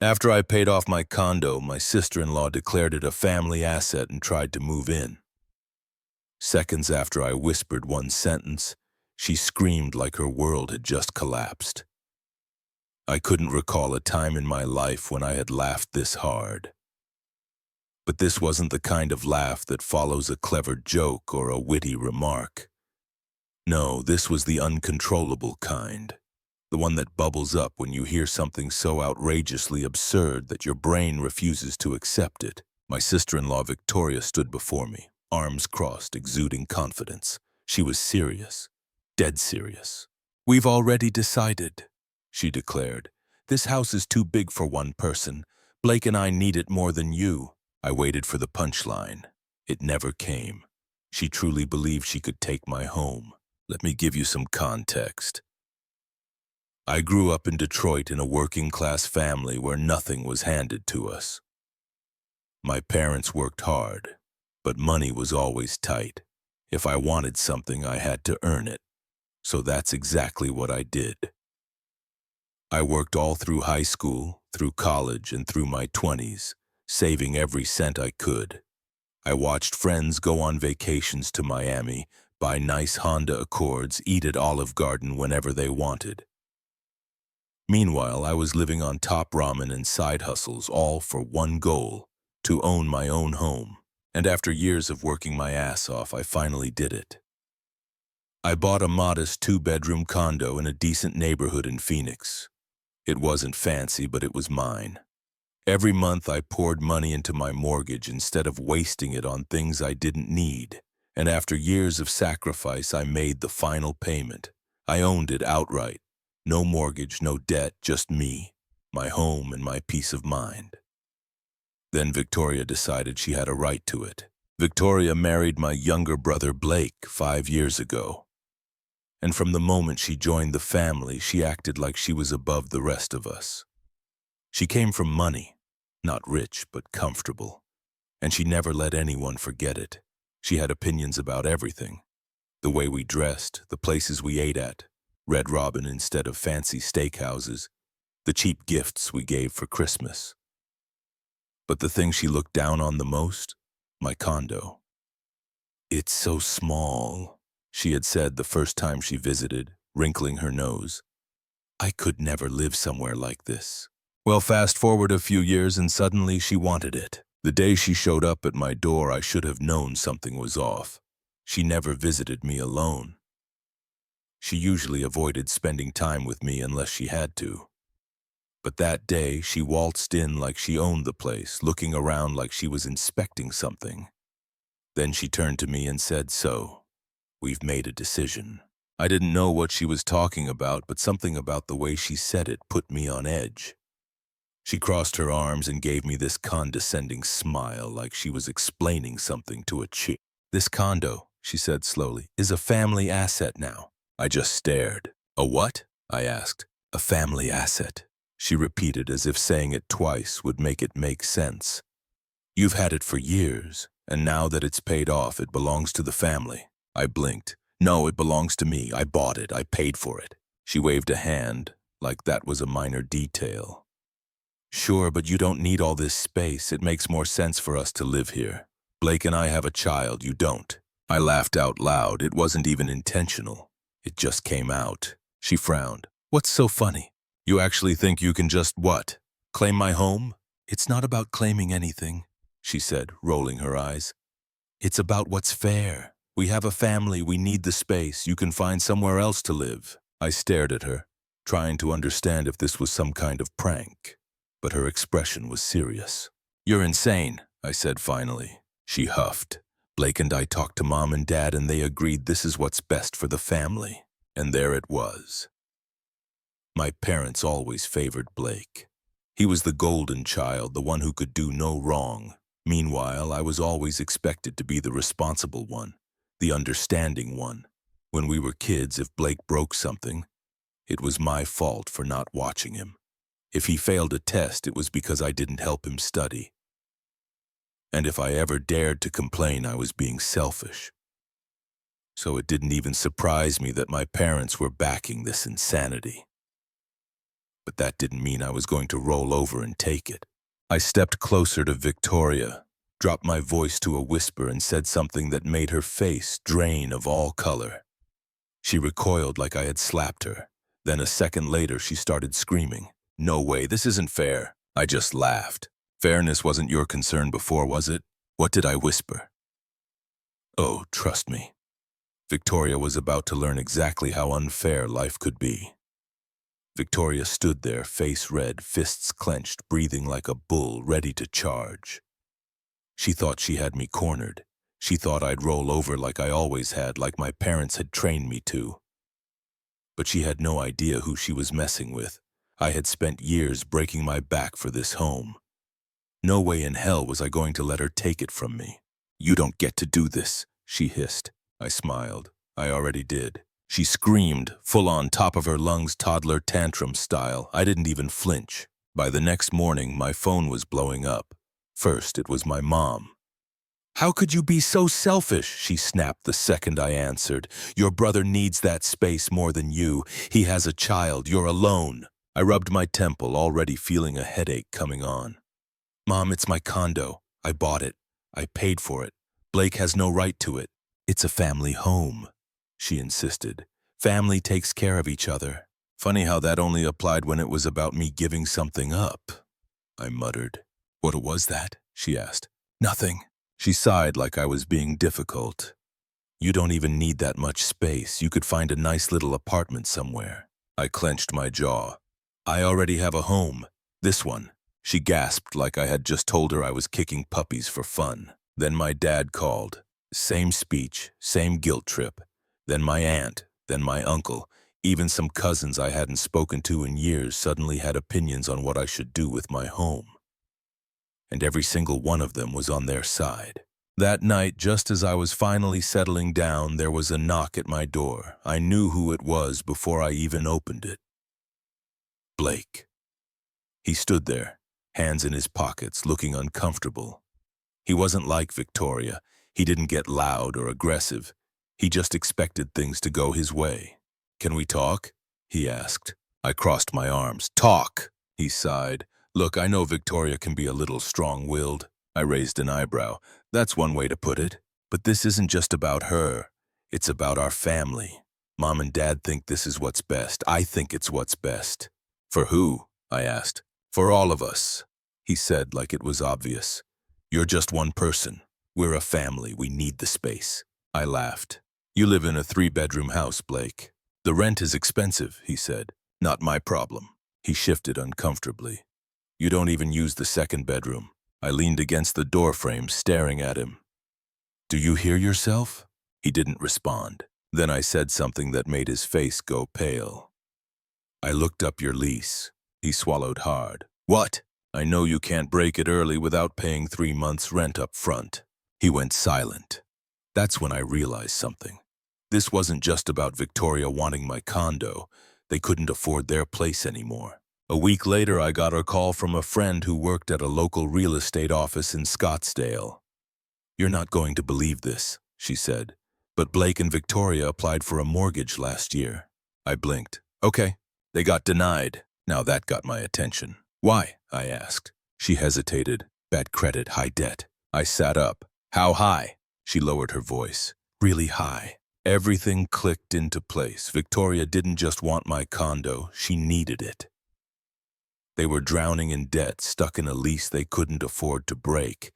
After I paid off my condo, my sister-in-law declared it a family asset and tried to move in. Seconds after I whispered one sentence, she screamed like her world had just collapsed. I couldn't recall a time in my life when I had laughed this hard. But this wasn't the kind of laugh that follows a clever joke or a witty remark. No, this was the uncontrollable kind. The one that bubbles up when you hear something so outrageously absurd that your brain refuses to accept it. My sister-in-law Victoria stood before me, arms crossed, exuding confidence. She was serious, dead serious. "We've already decided," she declared. "This house is too big for one person. Blake and I need it more than you." I waited for the punchline. It never came. She truly believed she could take my home. Let me give you some context. I grew up in Detroit in a working-class family where nothing was handed to us. My parents worked hard, but money was always tight. If I wanted something, I had to earn it. So that's exactly what I did. I worked all through high school, through college, and through my 20s, saving every cent I could. I watched friends go on vacations to Miami, buy nice Honda Accords, eat at Olive Garden whenever they wanted. Meanwhile, I was living on top ramen and side hustles, all for one goal, to own my own home. And after years of working my ass off, I finally did it. I bought a modest 2-bedroom condo in a decent neighborhood in Phoenix. It wasn't fancy, but it was mine. Every month I poured money into my mortgage instead of wasting it on things I didn't need. And after years of sacrifice, I made the final payment. I owned it outright. No mortgage, no debt, just me, my home, and my peace of mind. Then Victoria decided she had a right to it. Victoria married my younger brother Blake 5 years ago. And from the moment she joined the family, she acted like she was above the rest of us. She came from money, not rich, but comfortable. And she never let anyone forget it. She had opinions about everything. The way we dressed, the places we ate at, Red Robin instead of fancy steakhouses, the cheap gifts we gave for Christmas. But the thing she looked down on the most? My condo. "It's so small," she had said the first time she visited, wrinkling her nose. "I could never live somewhere like this." Well, fast forward a few years and suddenly she wanted it. The day she showed up at my door, I should have known something was off. She never visited me alone. She usually avoided spending time with me unless she had to. But that day, she waltzed in like she owned the place, looking around like she was inspecting something. Then she turned to me and said, "So, we've made a decision." I didn't know what she was talking about, but something about the way she said it put me on edge. She crossed her arms and gave me this condescending smile like she was explaining something to a chick. "This condo," she said slowly, "is a family asset now." I just stared. "A what?" I asked. "A family asset," she repeated as if saying it twice would make it make sense. "You've had it for years, and now that it's paid off, it belongs to the family." I blinked. "No, it belongs to me. I bought it. I paid for it." She waved a hand, like that was a minor detail. "Sure, but you don't need all this space. It makes more sense for us to live here. Blake and I have a child. You don't." I laughed out loud. It wasn't even intentional. It just came out. She frowned. "What's so funny? You actually think you can just what? Claim my home?" "It's not about claiming anything," she said, rolling her eyes. "It's about what's fair. We have a family. We need the space. You can find somewhere else to live." I stared at her, trying to understand if this was some kind of prank. But her expression was serious. "You're insane," I said finally. She huffed. "Blake and I talked to Mom and Dad and they agreed this is what's best for the family." And there it was. My parents always favored Blake. He was the golden child, the one who could do no wrong. Meanwhile, I was always expected to be the responsible one, the understanding one. When we were kids, if Blake broke something, it was my fault for not watching him. If he failed a test, it was because I didn't help him study. And if I ever dared to complain, I was being selfish. So it didn't even surprise me that my parents were backing this insanity. but that didn't mean I was going to roll over and take it. I stepped closer to Victoria, dropped my voice to a whisper, and said something that made her face drain of all color. She recoiled like I had slapped her. Then a second later, she started screaming. "No way, this isn't fair." I just laughed. "Fairness wasn't your concern before, was it?" What did I whisper? Oh, trust me. Victoria was about to learn exactly how unfair life could be. Victoria stood there, face red, fists clenched, breathing like a bull, ready to charge. She thought she had me cornered. She thought I'd roll over like I always had, like my parents had trained me to. But she had no idea who she was messing with. I had spent years breaking my back for this home. No way in hell was I going to let her take it from me. "You don't get to do this," she hissed. I smiled. I already did. She screamed, full on top of her lungs, toddler tantrum style. I didn't even flinch. By the next morning, my phone was blowing up. First, it was my mom. "How could you be so selfish?" she snapped the second I answered. "Your brother needs that space more than you. He has a child. You're alone." I rubbed my temple, already feeling a headache coming on. "Mom, it's my condo. I bought it. I paid for it. Blake has no right to it. It's a family home," she insisted. "Family takes care of each other." Funny how that only applied when it was about me giving something up. I muttered. "What was that?" she asked. "Nothing." She sighed like I was being difficult. "You don't even need that much space. You could find a nice little apartment somewhere." I clenched my jaw. "I already have a home. This one." She gasped like I had just told her I was kicking puppies for fun. Then my dad called. Same speech, same guilt trip. Then my aunt, then my uncle. Even some cousins I hadn't spoken to in years suddenly had opinions on what I should do with my home. And every single one of them was on their side. That night, just as I was finally settling down, there was a knock at my door. I knew who it was before I even opened it. Blake. He stood there, hands in his pockets, looking uncomfortable. He wasn't like Victoria. He didn't get loud or aggressive. He just expected things to go his way. "Can we talk?" he asked. I crossed my arms. "Talk," he sighed. "Look, I know Victoria can be a little strong-willed." I raised an eyebrow. "That's one way to put it. But this isn't just about her. It's about our family. Mom and Dad think this is what's best. I think it's what's best." "For who?" I asked. "For all of us," he said like it was obvious. "You're just one person. We're a family. We need the space." I laughed. "You live in a 3-bedroom house, Blake. The rent is expensive," he said. "Not my problem." He shifted uncomfortably. "You don't even use the 2nd bedroom." I leaned against the doorframe, staring at him. "Do you hear yourself?" He didn't respond. Then I said something that made his face go pale. "I looked up your lease." He swallowed hard. "What?" "I know you can't break it early without paying 3 months' rent up front." He went silent. That's when I realized something. This wasn't just about Victoria wanting my condo. They couldn't afford their place anymore. A week later, I got a call from a friend who worked at a local real estate office in Scottsdale. "You're not going to believe this," she said, "but Blake and Victoria applied for a mortgage last year." I blinked. "Okay." "They got denied." Now that got my attention. "Why?" I asked. She hesitated. "Bad credit, high debt." I sat up. "How high?" She lowered her voice. "Really high." Everything clicked into place. Victoria didn't just want my condo, she needed it. They were drowning in debt, stuck in a lease they couldn't afford to break,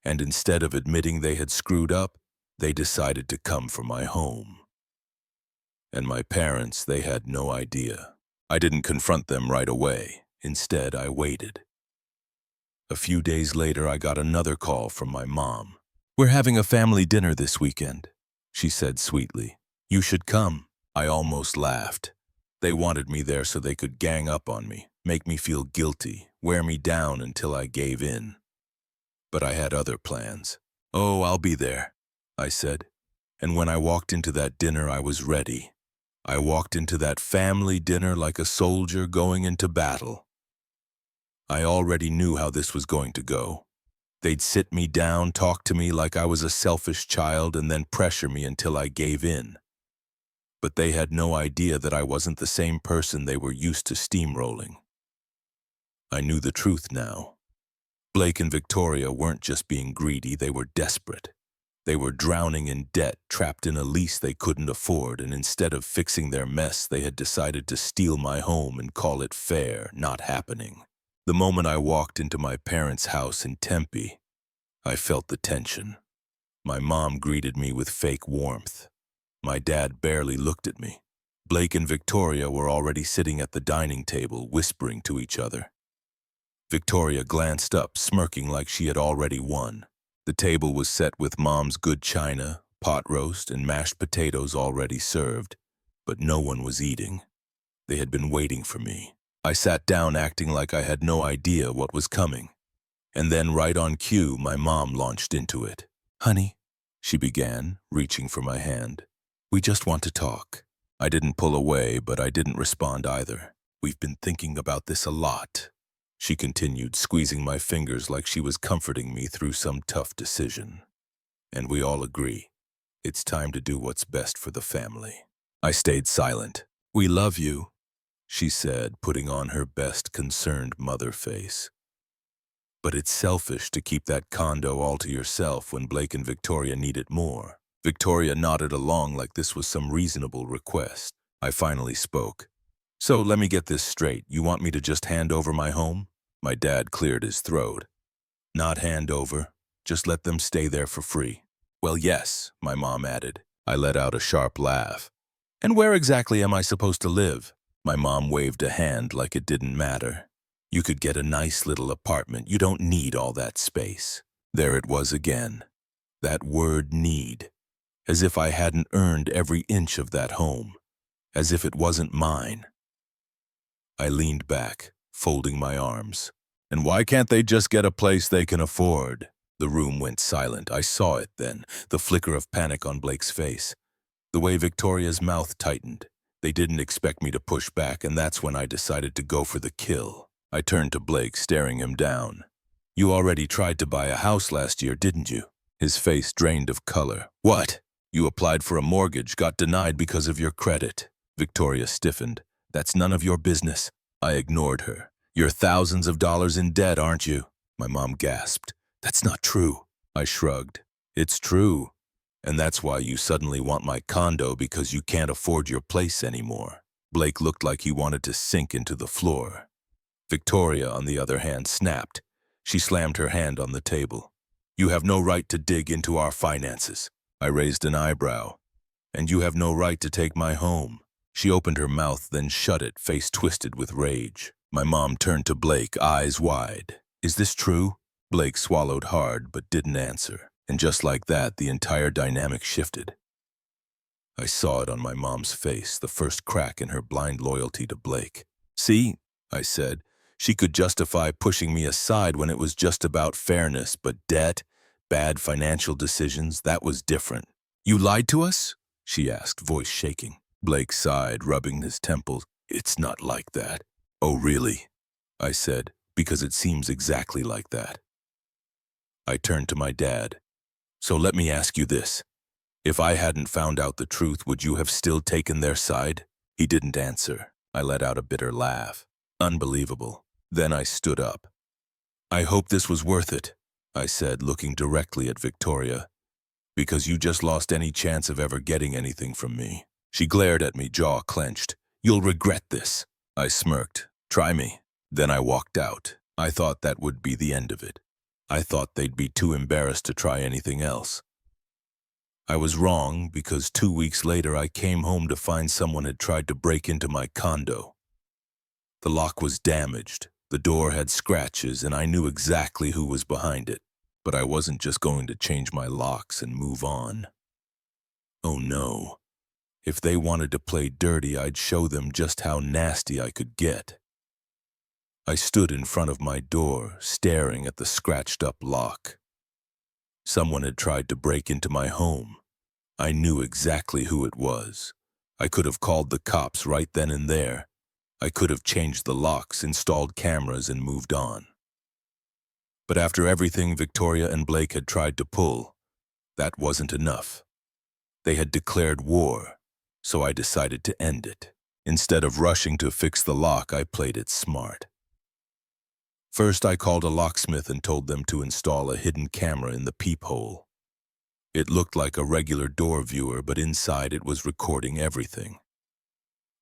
and instead of admitting they had screwed up, they decided to come for my home. And my parents, they had no idea. I didn't confront them right away. Instead, I waited. A few days later, I got another call from my mom. "We're having a family dinner this weekend," she said sweetly. "You should come." I almost laughed. They wanted me there so they could gang up on me, make me feel guilty, wear me down until I gave in. But I had other plans. "Oh, I'll be there," I said. And when I walked into that dinner, I was ready. I walked into that family dinner like a soldier going into battle. I already knew how this was going to go. They'd sit me down, talk to me like I was a selfish child, and then pressure me until I gave in. But they had no idea that I wasn't the same person they were used to steamrolling. I knew the truth now. Blake and Victoria weren't just being greedy, they were desperate. They were drowning in debt, trapped in a lease they couldn't afford, and instead of fixing their mess, they had decided to steal my home and call it fair, not happening. The moment I walked into my parents' house in Tempe, I felt the tension. My mom greeted me with fake warmth. My dad barely looked at me. Blake and Victoria were already sitting at the dining table, whispering to each other. Victoria glanced up, smirking like she had already won. The table was set with Mom's good china, pot roast, and mashed potatoes already served, but no one was eating. They had been waiting for me. I sat down acting like I had no idea what was coming. And then right on cue, my mom launched into it. "Honey," she began, reaching for my hand. "We just want to talk." I didn't pull away, but I didn't respond either. "We've been thinking about this a lot," she continued, squeezing my fingers like she was comforting me through some tough decision. "And we all agree. It's time to do what's best for the family." I stayed silent. "We love you," she said, putting on her best concerned mother face. "But it's selfish to keep that condo all to yourself when Blake and Victoria need it more." Victoria nodded along like this was some reasonable request. I finally spoke. "So let me get this straight. You want me to just hand over my home?" My dad cleared his throat. "Not hand over. Just let them stay there for free." "Well, yes," my mom added. I let out a sharp laugh. "And where exactly am I supposed to live?" My mom waved a hand like it didn't matter. "You could get a nice little apartment. You don't need all that space." There it was again. That word need. As if I hadn't earned every inch of that home. As if it wasn't mine. I leaned back, folding my arms. "And why can't they just get a place they can afford?" The room went silent. I saw it then, the flicker of panic on Blake's face. The way Victoria's mouth tightened. They didn't expect me to push back, and that's when I decided to go for the kill. I turned to Blake, staring him down. "You already tried to buy a house last year, didn't you?" His face drained of color. "What? You applied for a mortgage, got denied because of your credit." Victoria stiffened. "That's none of your business." I ignored her. "You're thousands of dollars in debt, aren't you?" My mom gasped. "That's not true." I shrugged. "It's true. And that's why you suddenly want my condo, because you can't afford your place anymore." Blake looked like he wanted to sink into the floor. Victoria, on the other hand, snapped. She slammed her hand on the table. "You have no right to dig into our finances." I raised an eyebrow. "And you have no right to take my home." She opened her mouth, then shut it, face twisted with rage. My mom turned to Blake, eyes wide. "Is this true?" Blake swallowed hard, but didn't answer. And just like that, the entire dynamic shifted. I saw it on my mom's face, the first crack in her blind loyalty to Blake. "See," I said, "she could justify pushing me aside when it was just about fairness, but debt, bad financial decisions, that was different." "You lied to us?" she asked, voice shaking. Blake sighed, rubbing his temples. "It's not like that." "Oh, really?" I said, "because it seems exactly like that." I turned to my dad. "So let me ask you this. If I hadn't found out the truth, would you have still taken their side?" He didn't answer. I let out a bitter laugh. Unbelievable. Then I stood up. "I hope this was worth it," I said, looking directly at Victoria. "Because you just lost any chance of ever getting anything from me." She glared at me, jaw clenched. "You'll regret this." I smirked. "Try me." Then I walked out. I thought that would be the end of it. I thought they'd be too embarrassed to try anything else. I was wrong, because 2 weeks later I came home to find someone had tried to break into my condo. The lock was damaged, the door had scratches, and I knew exactly who was behind it. But I wasn't just going to change my locks and move on. Oh no. If they wanted to play dirty, I'd show them just how nasty I could get. I stood in front of my door, staring at the scratched-up lock. Someone had tried to break into my home. I knew exactly who it was. I could have called the cops right then and there. I could have changed the locks, installed cameras, and moved on. But after everything Victoria and Blake had tried to pull, that wasn't enough. They had declared war, so I decided to end it. Instead of rushing to fix the lock, I played it smart. First, I called a locksmith and told them to install a hidden camera in the peephole. It looked like a regular door viewer, but inside it was recording everything.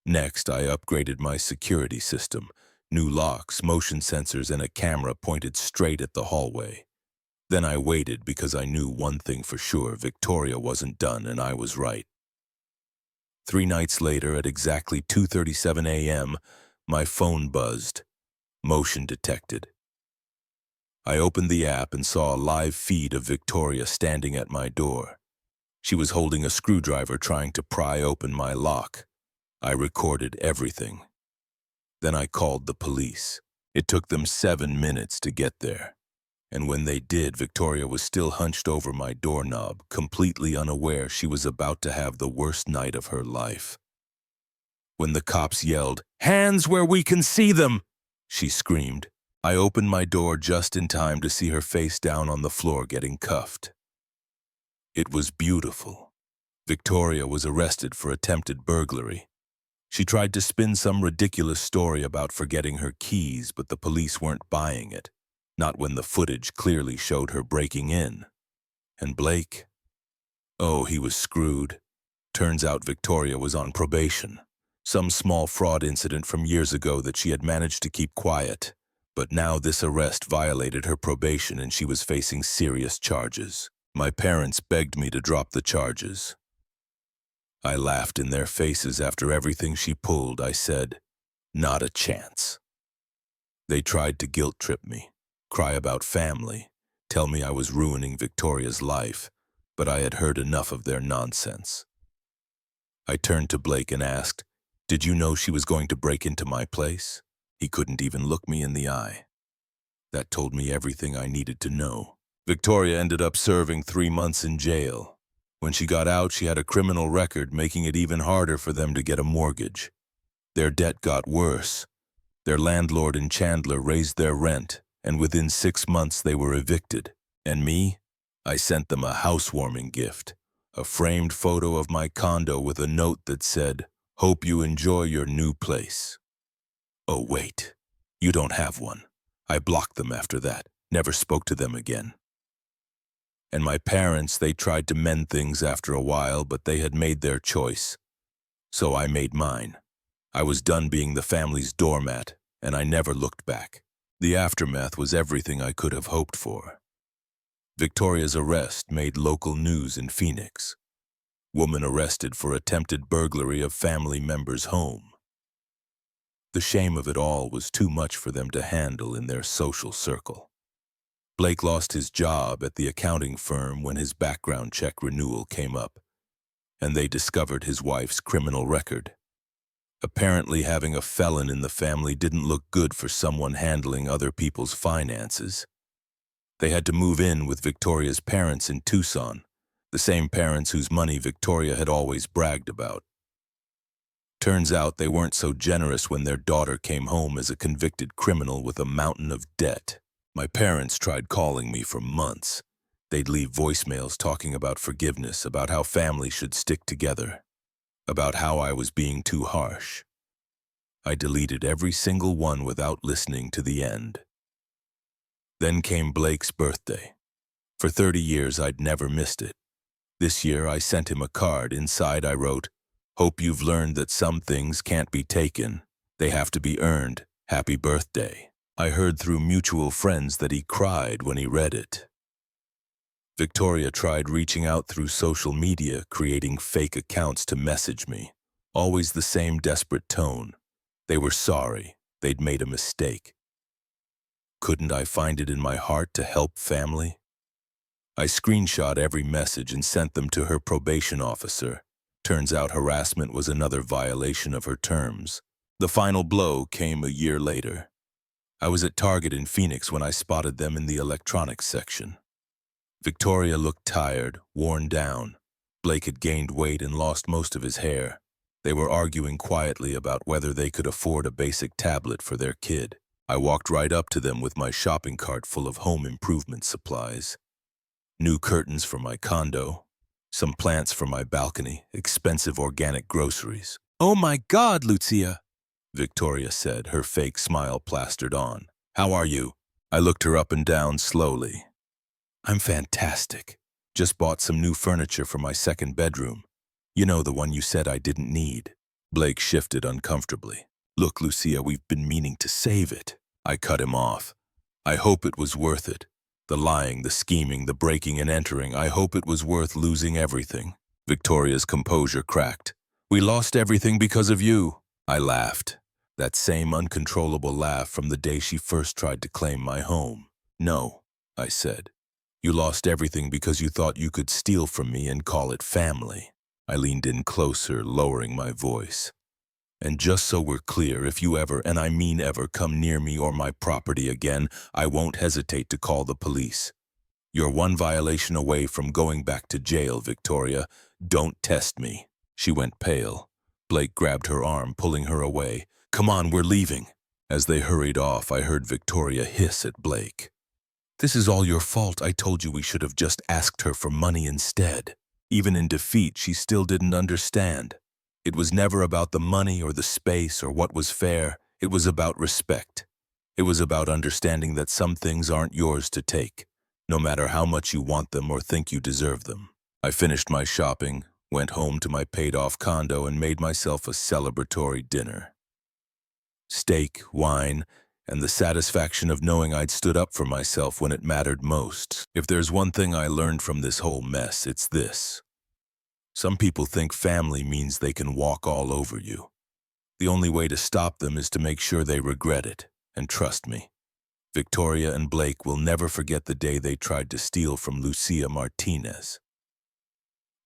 Next, I upgraded my security system. New locks, motion sensors, and a camera pointed straight at the hallway. Then I waited because I knew one thing for sure: Victoria wasn't done, and I was right. 3 nights later, at exactly 2:37 a.m., my phone buzzed. Motion detected. I opened the app and saw a live feed of Victoria standing at my door. She was holding a screwdriver trying to pry open my lock. I recorded everything. Then I called the police. It took them 7 minutes to get there. And when they did, Victoria was still hunched over my doorknob, completely unaware she was about to have the worst night of her life. When the cops yelled, "Hands where we can see them!" she screamed. I opened my door just in time to see her face down on the floor getting cuffed. It was beautiful. Victoria was arrested for attempted burglary. She tried to spin some ridiculous story about forgetting her keys, but the police weren't buying it. Not when the footage clearly showed her breaking in. And Blake? Oh, he was screwed. Turns out Victoria was on probation. Some small fraud incident from years ago that she had managed to keep quiet. But now this arrest violated her probation and she was facing serious charges. My parents begged me to drop the charges. I laughed in their faces after everything she pulled. I said, "Not a chance." They tried to guilt trip me, cry about family, tell me I was ruining Victoria's life, but I had heard enough of their nonsense. I turned to Blake and asked, "Did you know she was going to break into my place?" He couldn't even look me in the eye. That told me everything I needed to know. Victoria ended up serving 3 months in jail. When she got out, she had a criminal record, making it even harder for them to get a mortgage. Their debt got worse. Their landlord in Chandler raised their rent, and within 6 months they were evicted. And me? I sent them a housewarming gift, a framed photo of my condo with a note that said, "Hope you enjoy your new place." Oh wait, you don't have one. I blocked them after that, never spoke to them again. And my parents, they tried to mend things after a while, but they had made their choice. So I made mine. I was done being the family's doormat, and I never looked back. The aftermath was everything I could have hoped for. Victoria's arrest made local news in Phoenix. Woman arrested for attempted burglary of family member's home. The shame of it all was too much for them to handle in their social circle. Blake lost his job at the accounting firm when his background check renewal came up, and they discovered his wife's criminal record. Apparently, having a felon in the family didn't look good for someone handling other people's finances. They had to move in with Victoria's parents in Tucson, the same parents whose money Victoria had always bragged about. Turns out they weren't so generous when their daughter came home as a convicted criminal with a mountain of debt. My parents tried calling me for months. They'd leave voicemails talking about forgiveness, about how families should stick together, about how I was being too harsh. I deleted every single one without listening to the end. Then came Blake's birthday. For 30 years, I'd never missed it. This year, I sent him a card. Inside, I wrote, "Hope you've learned that some things can't be taken. They have to be earned. Happy birthday." I heard through mutual friends that he cried when he read it. Victoria tried reaching out through social media, creating fake accounts to message me. Always the same desperate tone. They were sorry. They'd made a mistake. Couldn't I find it in my heart to help family? I screenshot every message and sent them to her probation officer. Turns out harassment was another violation of her terms. The final blow came a year later. I was at Target in Phoenix when I spotted them in the electronics section. Victoria looked tired, worn down. Blake had gained weight and lost most of his hair. They were arguing quietly about whether they could afford a basic tablet for their kid. I walked right up to them with my shopping cart full of home improvement supplies. New curtains for my condo, some plants for my balcony, expensive organic groceries. "Oh my God, Lucia," Victoria said, her fake smile plastered on. "How are you? I looked her up and down slowly. I'm fantastic. Just bought some new furniture for my second bedroom. You know, the one you said I didn't need. Blake shifted uncomfortably. Look, Lucia, we've been meaning to save it. I cut him off. I hope it was worth it. The lying, the scheming, the breaking and entering, I hope it was worth losing everything. Victoria's composure cracked. We lost everything because of you. I laughed. That same uncontrollable laugh from the day she first tried to claim my home. No, I said. You lost everything because you thought you could steal from me and call it family. I leaned in closer, lowering my voice. And just so we're clear, if you ever, and I mean ever, come near me or my property again, I won't hesitate to call the police. You're one violation away from going back to jail, Victoria. Don't test me. She went pale. Blake grabbed her arm, pulling her away. Come on, we're leaving. As they hurried off, I heard Victoria hiss at Blake. This is all your fault. I told you we should have just asked her for money instead. Even in defeat, she still didn't understand. It was never about the money or the space or what was fair. It was about respect. It was about understanding that some things aren't yours to take, no matter how much you want them or think you deserve them. I finished my shopping, went home to my paid-off condo, and made myself a celebratory dinner. Steak, wine, and the satisfaction of knowing I'd stood up for myself when it mattered most. If there's one thing I learned from this whole mess, it's this. Some people think family means they can walk all over you. The only way to stop them is to make sure they regret it, and trust me. Victoria and Blake will never forget the day they tried to steal from Lucia Martinez.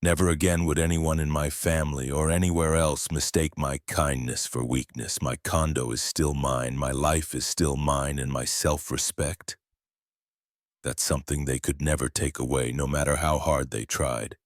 Never again would anyone in my family or anywhere else mistake my kindness for weakness. My condo is still mine, my life is still mine, and my self-respect. That's something they could never take away, no matter how hard they tried.